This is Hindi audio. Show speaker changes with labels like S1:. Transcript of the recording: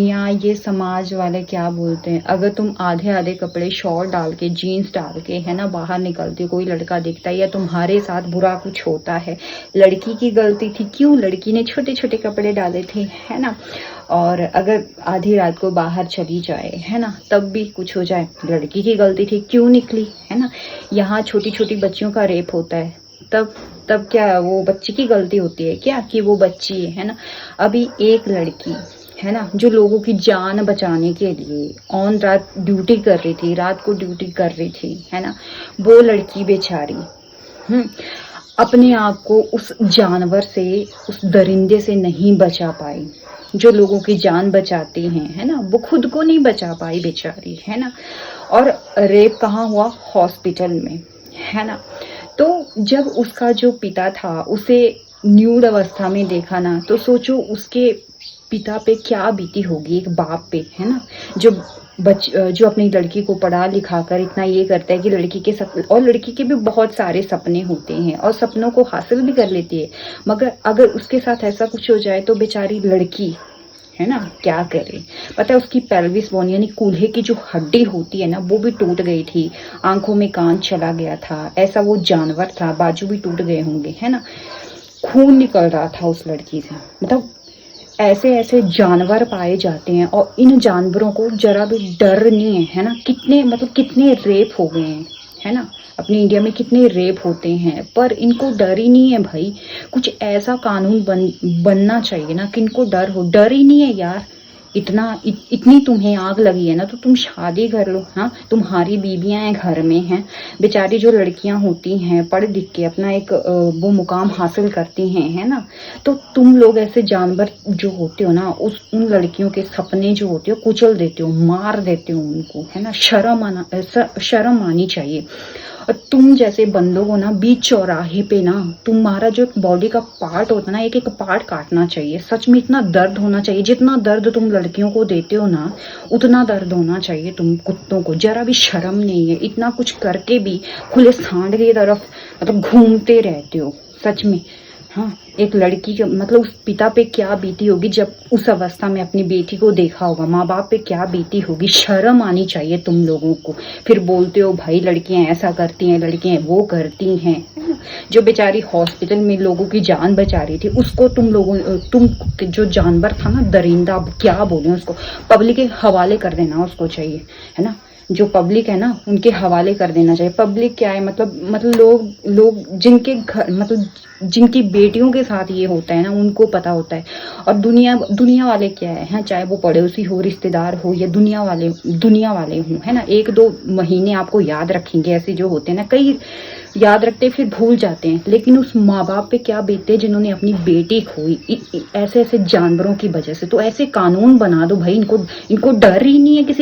S1: यहाँ ये समाज वाले क्या बोलते हैं, अगर तुम आधे आधे कपड़े शॉर्ट डाल के जीन्स डाल के है ना बाहर निकलते, कोई लड़का दिखता है या तुम्हारे साथ बुरा कुछ होता है, लड़की की गलती थी, क्यों लड़की ने छोटे छोटे कपड़े डाले थे, है ना। और अगर आधी रात को बाहर चली जाए है ना तब भी कुछ हो जाए, लड़की की गलती थी, क्यों निकली, है ना। यहाँ छोटी छोटी बच्चियों का रेप होता है, तब तब क्या वो बच्ची की गलती होती है क्या कि वो बच्ची है ना। अभी एक लड़की है ना जो लोगों की जान बचाने के लिए ऑन रात ड्यूटी कर रही थी, रात को ड्यूटी कर रही थी, है ना। वो लड़की बेचारी अपने आप को उस जानवर से, उस दरिंदे से नहीं बचा पाई जो लोगों की जान बचाते हैं, है ना। वो खुद को नहीं बचा पाई बेचारी, है ना। और रेप कहाँ हुआ, हॉस्पिटल में, है ना। तो जब उसका जो पिता था उसे न्यूड अवस्था में देखा ना, तो सोचो उसके पिता पे क्या बीती होगी, एक बाप पे, है ना, जो अपनी लड़की को पढ़ा लिखा कर इतना ये करता है कि लड़की के सपने, और लड़की के भी बहुत सारे सपने होते हैं और सपनों को हासिल भी कर लेती है, मगर अगर उसके साथ ऐसा कुछ हो जाए तो बेचारी लड़की है ना क्या करे। पता है उसकी पेल्विस बोन यानी कूल्हे की जो हड्डी होती है ना वो भी टूट गई थी, आंखों में कान चला गया था, ऐसा वो जानवर था, बाजू भी टूट गए होंगे, है ना। खून निकल रहा था उस लड़की से। मतलब ऐसे ऐसे जानवर पाए जाते हैं और इन जानवरों को जरा भी डर नहीं है, है ना। कितने रेप हो गए हैं, है ना। अपने इंडिया में कितने रेप होते हैं पर इनको डर ही नहीं है भाई। कुछ ऐसा कानून बनना चाहिए ना कि इनको डर हो, डर ही नहीं है यार। इतनी तुम्हें आग लगी है ना तो तुम शादी कर लो। हाँ, तुम्हारी बीबियां हैं घर में हैं, बेचारी जो लड़कियां होती हैं पढ़ लिख के अपना एक वो मुकाम हासिल करती हैं, है ना। तो तुम लोग ऐसे जानवर जो होते हो ना उन लड़कियों के सपने जो होते हो कुचल देते हो, मार देते हो उनको, है ना। शर्म आनी चाहिए। और तुम जैसे बंदों को ना बीच चौराहे पे ना तुम्हारा जो बॉडी का पार्ट होता है ना एक एक पार्ट काटना चाहिए। सच में इतना दर्द होना चाहिए, जितना दर्द तुम लड़कियों को देते हो ना उतना दर्द होना चाहिए तुम कुत्तों को। जरा भी शर्म नहीं है, इतना कुछ करके भी खुले सांड की तरफ मतलब घूमते रहते हो सच में। हाँ, एक लड़की के मतलब उस पिता पे क्या बीती होगी जब उस अवस्था में अपनी बेटी को देखा होगा, माँ बाप पे क्या बीती होगी। शर्म आनी चाहिए तुम लोगों को। फिर बोलते हो भाई लड़कियां ऐसा करती हैं, लड़कियां वो करती हैं, है ना। जो बेचारी हॉस्पिटल में लोगों की जान बचा रही थी उसको तुम जो जानवर था ना दरिंदा, क्या बोले उसको, पब्लिक के हवाले कर देना उसको चाहिए, है ना। जो पब्लिक है ना उनके हवाले कर देना चाहिए। पब्लिक क्या है, मतलब लोग जिनके घर मतलब जिनकी बेटियों के साथ ये होता है ना उनको पता होता है। और दुनिया वाले क्या है, चाहे वो पड़ोसी हो, रिश्तेदार हो या दुनिया वाले हो, है ना। 1-2 महीने आपको याद रखेंगे, ऐसे जो होते हैं ना, कई याद रखते फिर भूल जाते हैं, लेकिन उस माँ बाप पे क्या बीते जिन्होंने अपनी बेटी खोई ऐसे ऐसे जानवरों की वजह से। तो ऐसे कानून बना दो भाई, इनको डर ही नहीं है किसी